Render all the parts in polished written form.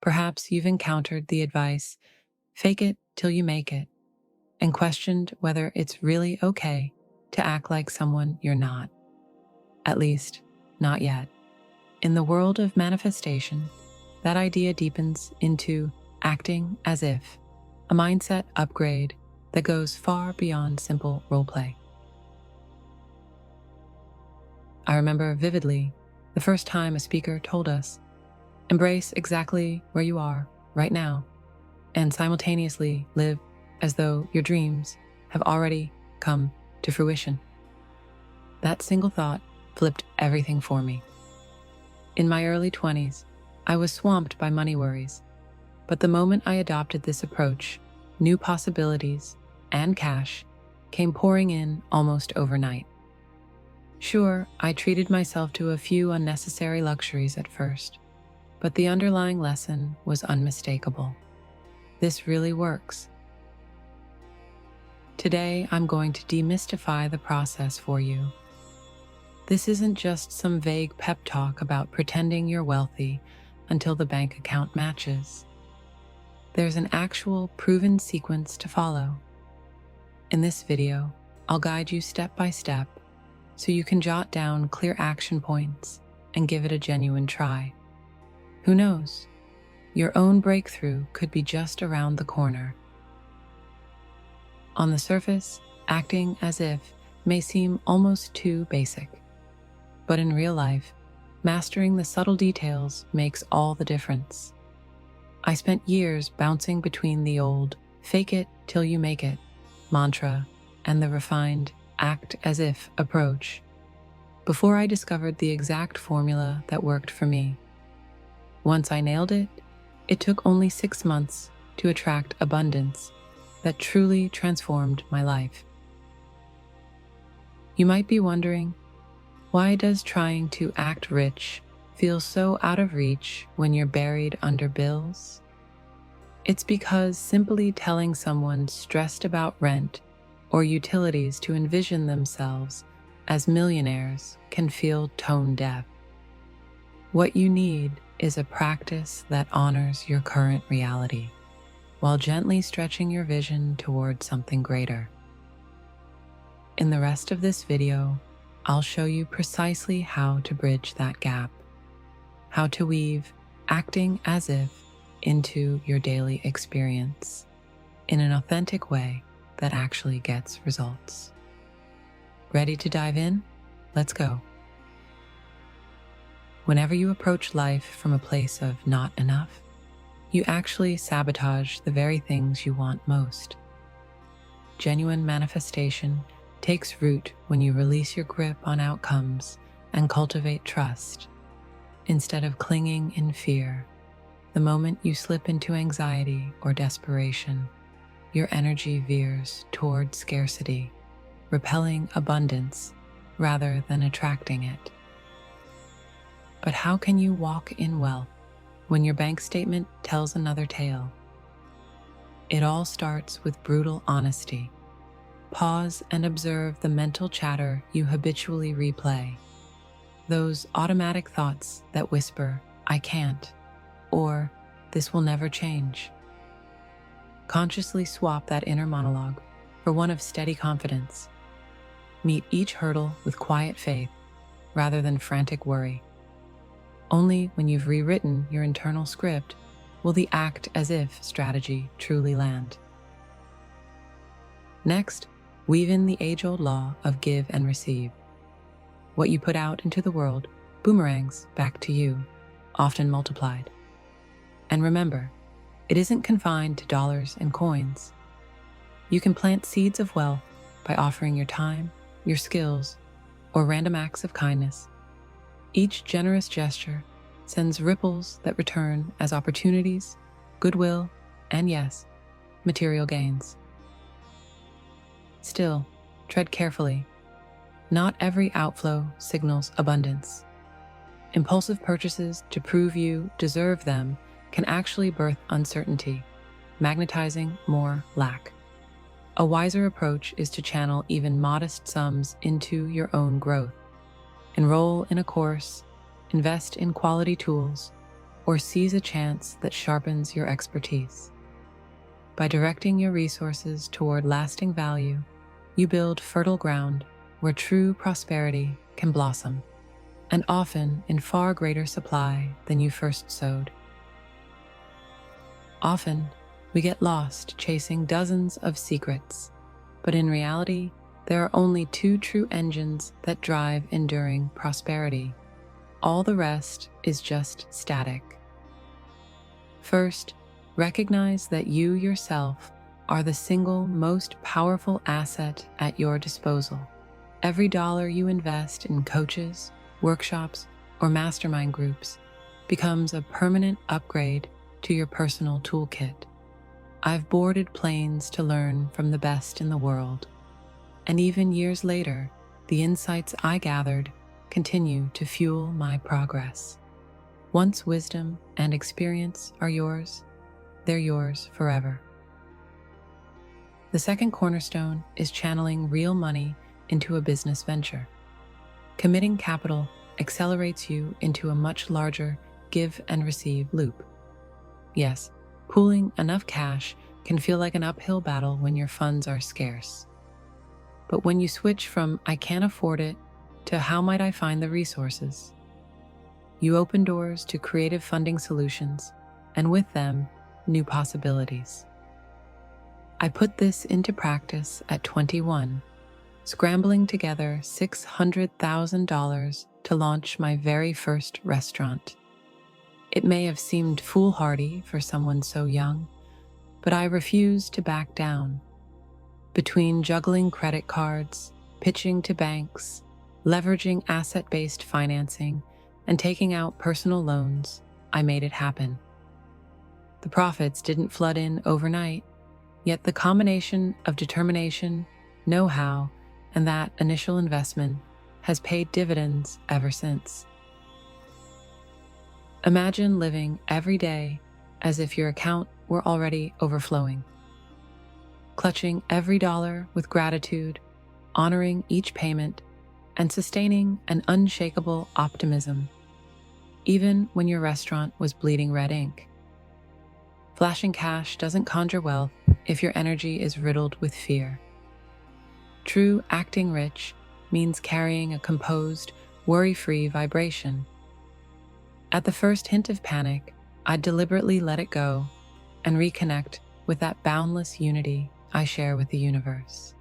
Perhaps you've encountered the advice, fake it till you make it, and questioned whether it's really okay to act like someone you're not. At least, not yet. In the world of manifestation, that idea deepens into acting as if, a mindset upgrade that goes far beyond simple roleplay. I remember vividly the first time a speaker told us, embrace exactly where you are right now, and simultaneously live as though your dreams have already come to fruition. That single thought flipped everything for me. In my early 20s, I was swamped by money worries, but the moment I adopted this approach, new possibilities and cash came pouring in almost overnight. Sure, I treated myself to a few unnecessary luxuries at first, but the underlying lesson was unmistakable. This really works. Today, I'm going to demystify the process for you. This isn't just some vague pep talk about pretending you're wealthy until the bank account matches. There's an actual proven sequence to follow. In this video, I'll guide you step by step so you can jot down clear action points and give it a genuine try. Who knows? Your own breakthrough could be just around the corner. On the surface, acting as if may seem almost too basic. But in real life, mastering the subtle details makes all the difference. I spent years bouncing between the old fake it till you make it mantra and the refined act as if approach before I discovered the exact formula that worked for me. Once I nailed it, it took only 6 months to attract abundance that truly transformed my life. You might be wondering, why does trying to act rich feel so out of reach when you're buried under bills? It's because simply telling someone stressed about rent or utilities to envision themselves as millionaires can feel tone deaf. What you need is a practice that honors your current reality, while gently stretching your vision towards something greater. In the rest of this video, I'll show you precisely how to bridge that gap, how to weave acting as if into your daily experience in an authentic way that actually gets results. Ready to dive in? Let's go. Whenever you approach life from a place of not enough, you actually sabotage the very things you want most. Genuine manifestation takes root when you release your grip on outcomes and cultivate trust. Instead of clinging in fear, the moment you slip into anxiety or desperation, your energy veers toward scarcity, repelling abundance rather than attracting it. But how can you walk in wealth when your bank statement tells another tale? It all starts with brutal honesty. Pause and observe the mental chatter you habitually replay. Those automatic thoughts that whisper, "I can't," or "this will never change." Consciously swap that inner monologue for one of steady confidence. Meet each hurdle with quiet faith rather than frantic worry. Only when you've rewritten your internal script will the act as if strategy truly land. Next, weave in the age-old law of give and receive. What you put out into the world boomerangs back to you, often multiplied. And remember, it isn't confined to dollars and coins. You can plant seeds of wealth by offering your time, your skills, or random acts of kindness. Each generous gesture sends ripples that return as opportunities, goodwill, and yes, material gains. Still, tread carefully. Not every outflow signals abundance. Impulsive purchases to prove you deserve them can actually birth uncertainty, magnetizing more lack. A wiser approach is to channel even modest sums into your own growth. Enroll in a course, invest in quality tools, or seize a chance that sharpens your expertise. By directing your resources toward lasting value, you build fertile ground where true prosperity can blossom, and often in far greater supply than you first sowed. Often, we get lost chasing dozens of secrets, but in reality, there are only two true engines that drive enduring prosperity. All the rest is just static. First, recognize that you yourself are the single most powerful asset at your disposal. Every dollar you invest in coaches, workshops, or mastermind groups becomes a permanent upgrade to your personal toolkit. I've boarded planes to learn from the best in the world, and even years later, the insights I gathered continue to fuel my progress. Once wisdom and experience are yours, they're yours forever. The second cornerstone is channeling real money into a business venture. Committing capital accelerates you into a much larger give and receive loop. Yes, pooling enough cash can feel like an uphill battle when your funds are scarce. But when you switch from "I can't afford it" to "how might I find the resources," you open doors to creative funding solutions, and with them, new possibilities. I put this into practice at 21, scrambling together $600,000 to launch my very first restaurant. It may have seemed foolhardy for someone so young, but I refused to back down. Between juggling credit cards, pitching to banks, leveraging asset-based financing, and taking out personal loans, I made it happen. The profits didn't flood in overnight, yet the combination of determination, know-how, and that initial investment has paid dividends ever since. Imagine living every day as if your account were already overflowing. Clutching every dollar with gratitude, honoring each payment, and sustaining an unshakable optimism, even when your restaurant was bleeding red ink. Flashing cash doesn't conjure wealth if your energy is riddled with fear. True acting rich means carrying a composed, worry-free vibration. At the first hint of panic, I'd deliberately let it go and reconnect with that boundless unity I share with the universe.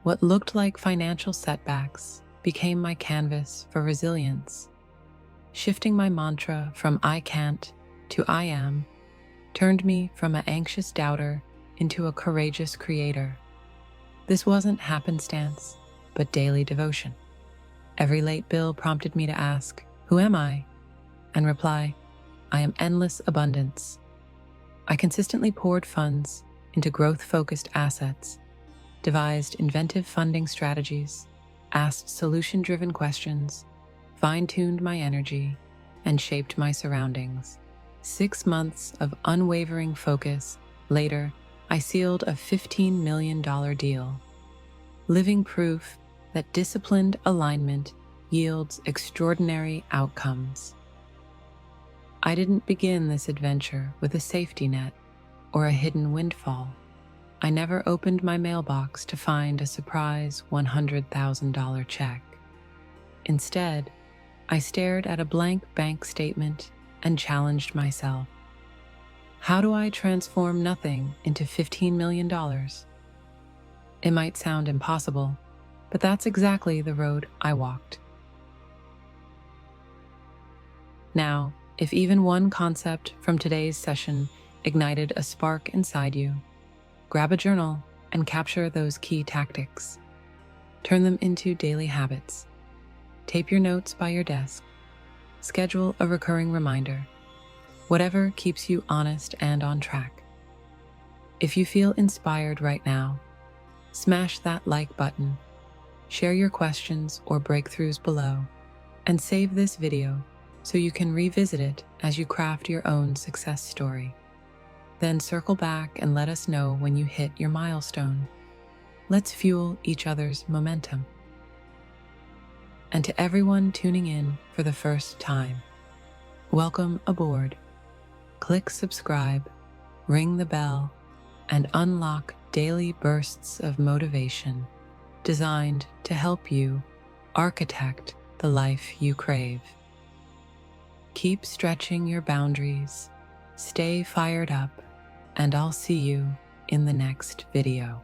What looked like financial setbacks became my canvas for resilience. Shifting my mantra from "I can't" to "I am" turned me from an anxious doubter into a courageous creator. This wasn't happenstance, but daily devotion. Every late bill prompted me to ask, "Who am I?" and reply, "I am endless abundance." I consistently poured funds into growth-focused assets, devised inventive funding strategies, asked solution-driven questions, fine-tuned my energy, and shaped my surroundings. 6 months of unwavering focus later, I sealed a $15 million deal, living proof that disciplined alignment yields extraordinary outcomes. I didn't begin this adventure with a safety net or a hidden windfall. I never opened my mailbox to find a surprise $100,000 check. Instead, I stared at a blank bank statement and challenged myself. How do I transform nothing into $15 million? It might sound impossible, but that's exactly the road I walked. Now, if even one concept from today's session ignited a spark inside you, grab a journal and capture those key tactics. Turn them into daily habits. Tape your notes by your desk. Schedule a recurring reminder. Whatever keeps you honest and on track. If you feel inspired right now, smash that like button, share your questions or breakthroughs below, and save this video so you can revisit it as you craft your own success story. Then circle back and let us know when you hit your milestone. Let's fuel each other's momentum. And to everyone tuning in for the first time, Welcome aboard. Click subscribe, ring the bell, and unlock daily bursts of motivation designed to help you architect the life you crave. Keep stretching your boundaries, stay fired up, and I'll see you in the next video.